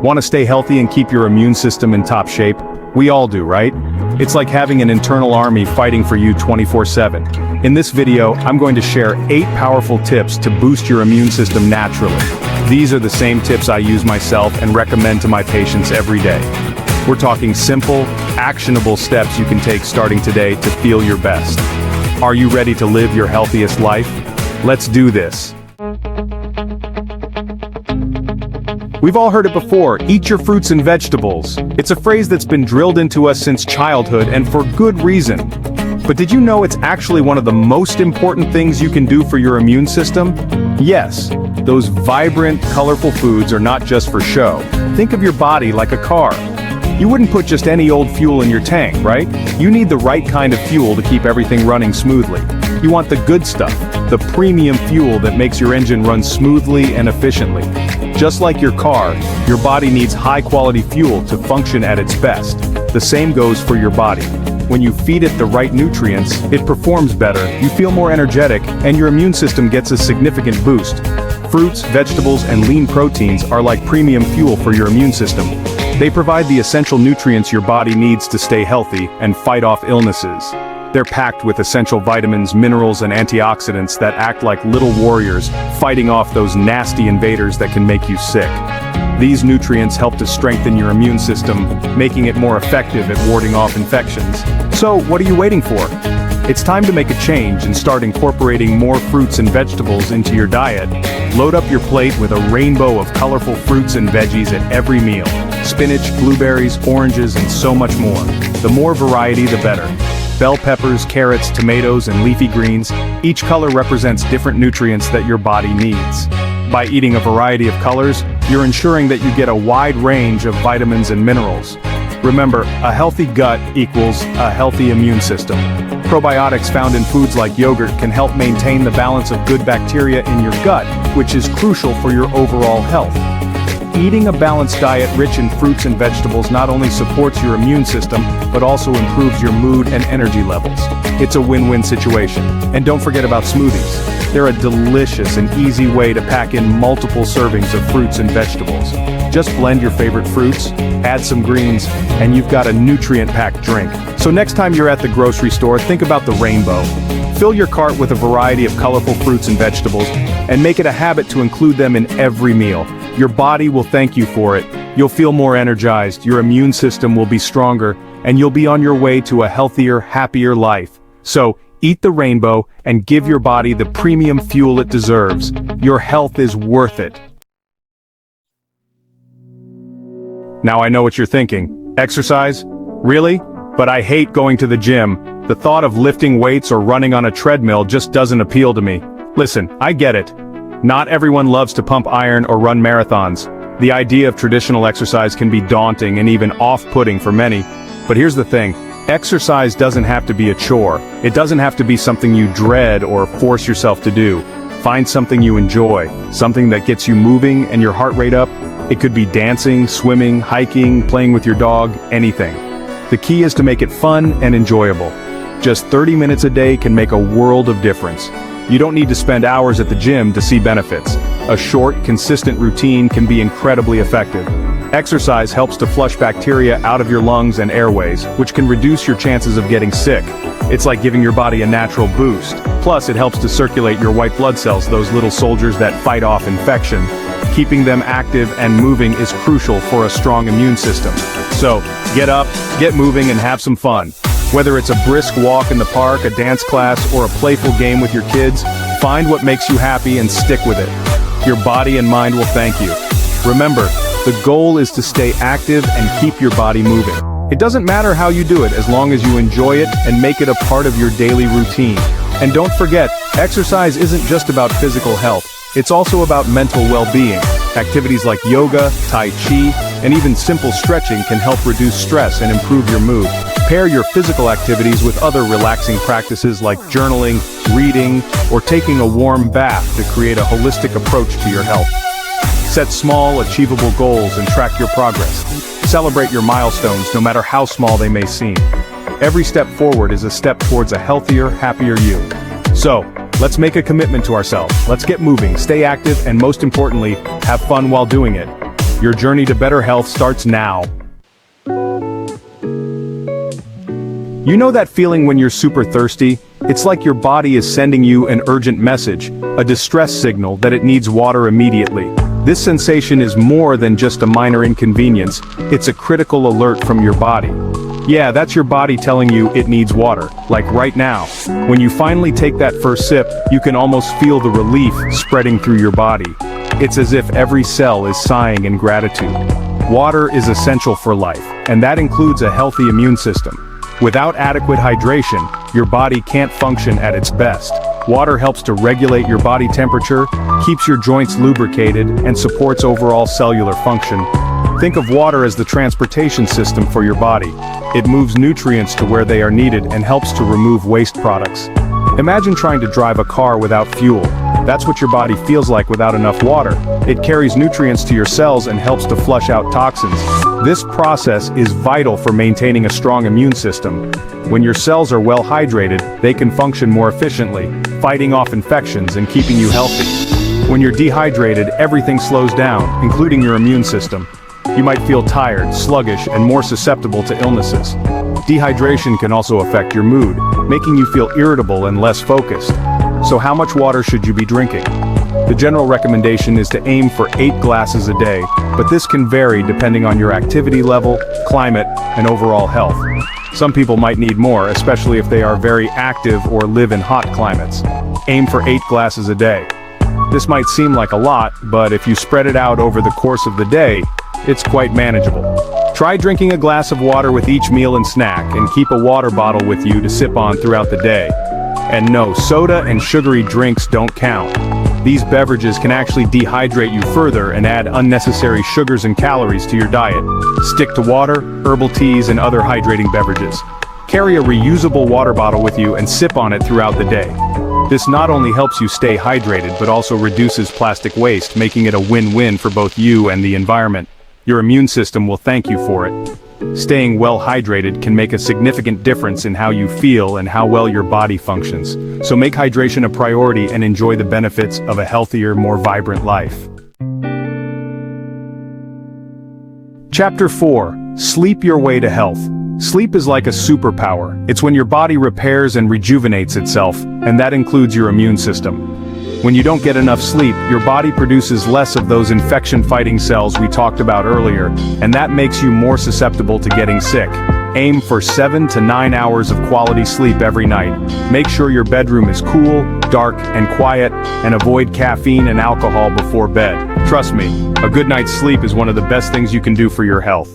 Want to stay healthy and keep your immune system in top shape? We all do, right? It's like having an internal army fighting for you 24/7. In this video, I'm going to share 8 powerful tips to boost your immune system naturally. These are the same tips I use myself and recommend to my patients every day. We're talking simple, actionable steps you can take starting today to feel your best. Are you ready to live your healthiest life? Let's do this. We've all heard it before, eat your fruits and vegetables. It's a phrase that's been drilled into us since childhood and for good reason. But did you know it's actually one of the most important things you can do for your immune system? Yes, those vibrant, colorful foods are not just for show. Think of your body like a car. You wouldn't put just any old fuel in your tank, right? You need the right kind of fuel to keep everything running smoothly. You want the good stuff, the premium fuel that makes your engine run smoothly and efficiently. Just like your car, your body needs high-quality fuel to function at its best. The same goes for your body. When you feed it the right nutrients, it performs better, you feel more energetic, and your immune system gets a significant boost. Fruits, vegetables, and lean proteins are like premium fuel for your immune system. They provide the essential nutrients your body needs to stay healthy and fight off illnesses. They're packed with essential vitamins, minerals, and antioxidants that act like little warriors, fighting off those nasty invaders that can make you sick. These nutrients help to strengthen your immune system, making it more effective at warding off infections. So, what are you waiting for? It's time to make a change and start incorporating more fruits and vegetables into your diet. Load up your plate with a rainbow of colorful fruits and veggies at every meal. Spinach, blueberries, oranges, and so much more. The more variety, the better. Bell peppers, carrots, tomatoes, and leafy greens, each color represents different nutrients that your body needs. By eating a variety of colors, you're ensuring that you get a wide range of vitamins and minerals. Remember, a healthy gut equals a healthy immune system. Probiotics found in foods like yogurt can help maintain the balance of good bacteria in your gut, which is crucial for your overall health. Eating a balanced diet rich in fruits and vegetables not only supports your immune system, but also improves your mood and energy levels. It's a win-win situation. And don't forget about smoothies. They're a delicious and easy way to pack in multiple servings of fruits and vegetables. Just blend your favorite fruits, add some greens, and you've got a nutrient-packed drink. So next time you're at the grocery store, think about the rainbow. Fill your cart with a variety of colorful fruits and vegetables, and make it a habit to include them in every meal. Your body will thank you for it. You'll feel more energized, your immune system will be stronger, and you'll be on your way to a healthier, happier life. So, eat the rainbow and give your body the premium fuel it deserves. Your health is worth it. Now I know what you're thinking. Exercise? Really? But I hate going to the gym. The thought of lifting weights or running on a treadmill just doesn't appeal to me. Listen, I get it. Not everyone loves to pump iron or run marathons. The idea of traditional exercise can be daunting and even off-putting for many. But here's the thing. Exercise doesn't have to be a chore. It doesn't have to be something you dread or force yourself to do. Find something you enjoy, something that gets you moving and your heart rate up. It could be dancing, swimming, hiking, playing with your dog, anything. The key is to make it fun and enjoyable. Just 30 minutes a day can make a world of difference. You don't need to spend hours at the gym to see benefits. A short, consistent routine can be incredibly effective. Exercise helps to flush bacteria out of your lungs and airways, which can reduce your chances of getting sick. It's like giving your body a natural boost. Plus, it helps to circulate your white blood cells, those little soldiers that fight off infection. Keeping them active and moving is crucial for a strong immune system. So, get up, get moving, and have some fun. Whether it's a brisk walk in the park, a dance class, or a playful game with your kids, find what makes you happy and stick with it. Your body and mind will thank you. Remember, the goal is to stay active and keep your body moving. It doesn't matter how you do it as long as you enjoy it and make it a part of your daily routine. And don't forget, exercise isn't just about physical health. It's also about mental well-being. Activities like yoga, tai chi, and even simple stretching can help reduce stress and improve your mood. Pair your physical activities with other relaxing practices like journaling, reading, or taking a warm bath to create a holistic approach to your health. Set small, achievable goals and track your progress. Celebrate your milestones, no matter how small they may seem. Every step forward is a step towards a healthier, happier you. So, let's make a commitment to ourselves. Let's get moving, stay active, and most importantly, have fun while doing it. Your journey to better health starts now. You know that feeling when you're super thirsty? It's like your body is sending you an urgent message, a distress signal that it needs water immediately. This sensation is more than just a minor inconvenience, it's a critical alert from your body. Yeah, that's your body telling you it needs water, like right now. When you finally take that first sip, you can almost feel the relief spreading through your body. It's as if every cell is sighing in gratitude. Water is essential for life, and that includes a healthy immune system. Without adequate hydration, your body can't function at its best. Water helps to regulate your body temperature, keeps your joints lubricated, and supports overall cellular function. Think of water as the transportation system for your body. It moves nutrients to where they are needed and helps to remove waste products. Imagine trying to drive a car without fuel. That's what your body feels like without enough water. It carries nutrients to your cells and helps to flush out toxins. This process is vital for maintaining a strong immune system. When your cells are well hydrated, they can function more efficiently, fighting off infections and keeping you healthy. When you're dehydrated, everything slows down, including your immune system. You might feel tired, sluggish, and more susceptible to illnesses. Dehydration can also affect your mood, making you feel irritable and less focused. So how much water should you be drinking? The general recommendation is to aim for 8 glasses a day, but this can vary depending on your activity level, climate, and overall health. Some people might need more, especially if they are very active or live in hot climates. Aim for 8 glasses a day. This might seem like a lot, but if you spread it out over the course of the day, it's quite manageable. Try drinking a glass of water with each meal and snack, and keep a water bottle with you to sip on throughout the day. And no, soda and sugary drinks don't count. These beverages can actually dehydrate you further and add unnecessary sugars and calories to your diet. Stick to water, herbal teas, and other hydrating beverages. Carry a reusable water bottle with you and sip on it throughout the day. This not only helps you stay hydrated but also reduces plastic waste, making it a win-win for both you and the environment. Your immune system will thank you for it. Staying well hydrated can make a significant difference in how you feel and how well your body functions. So make hydration a priority and enjoy the benefits of a healthier, more vibrant life. Chapter 4. Sleep your way to health. Sleep is like a superpower. It's when your body repairs and rejuvenates itself, and that includes your immune system. When you don't get enough sleep, your body produces less of those infection-fighting cells we talked about earlier, and that makes you more susceptible to getting sick. Aim for 7 to 9 hours of quality sleep every night. Make sure your bedroom is cool, dark, and quiet, and avoid caffeine and alcohol before bed. Trust me, a good night's sleep is one of the best things you can do for your health.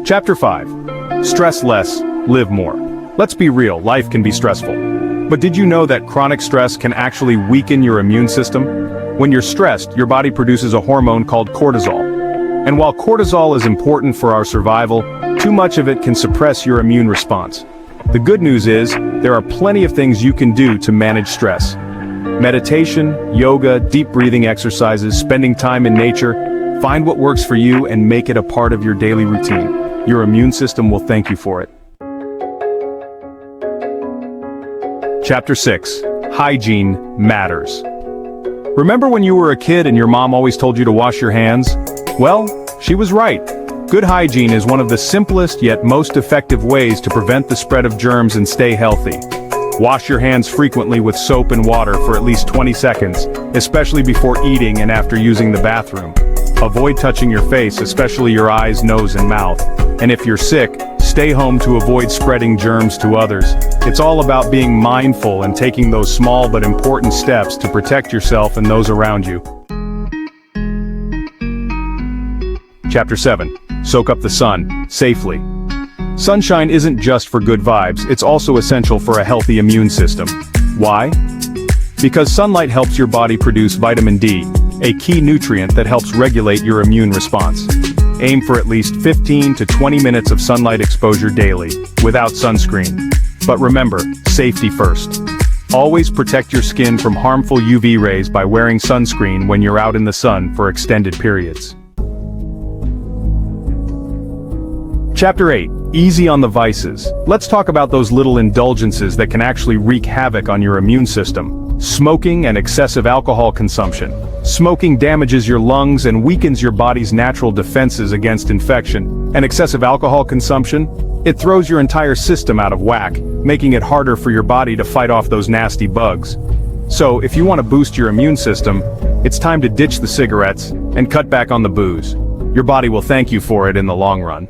Chapter 5. Stress less, live more. Let's be real, life can be stressful. But did you know that chronic stress can actually weaken your immune system? When you're stressed, your body produces a hormone called cortisol. And while cortisol is important for our survival, too much of it can suppress your immune response. The good news is, there are plenty of things you can do to manage stress. Meditation, yoga, deep breathing exercises, spending time in nature. Find what works for you and make it a part of your daily routine. Your immune system will thank you for it. Chapter 6. Hygiene matters. Remember when you were a kid and your mom always told you to wash your hands? Well, she was right. Good hygiene is one of the simplest yet most effective ways to prevent the spread of germs and stay healthy. Wash your hands frequently with soap and water for at least 20 seconds, especially before eating and after using the bathroom. Avoid touching your face, especially your eyes, nose, and mouth. And if you're sick, stay home to avoid spreading germs to others. It's all about being mindful and taking those small but important steps to protect yourself and those around you. Chapter 7. Soak up the sun, safely. Sunshine isn't just for good vibes, it's also essential for a healthy immune system. Why? Because sunlight helps your body produce vitamin D, a key nutrient that helps regulate your immune response. Aim for at least 15 to 20 minutes of sunlight exposure daily, without sunscreen. But remember, safety first. Always protect your skin from harmful UV rays by wearing sunscreen when you're out in the sun for extended periods. Chapter 8. Easy on the vices. Let's talk about those little indulgences that can actually wreak havoc on your immune system. Smoking and excessive alcohol consumption. Smoking damages your lungs and weakens your body's natural defenses against infection, and excessive alcohol consumption? It throws your entire system out of whack, making it harder for your body to fight off those nasty bugs. So, if you want to boost your immune system, it's time to ditch the cigarettes and cut back on the booze. Your body will thank you for it in the long run.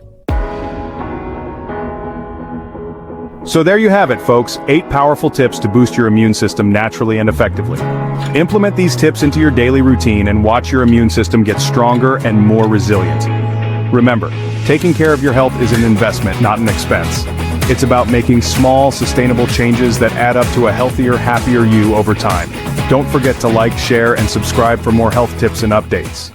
So there you have it, folks, 8 powerful tips to boost your immune system naturally and effectively. Implement these tips into your daily routine and watch your immune system get stronger and more resilient. Remember, taking care of your health is an investment, not an expense. It's about making small, sustainable changes that add up to a healthier, happier you over time. Don't forget to like, share, and subscribe for more health tips and updates.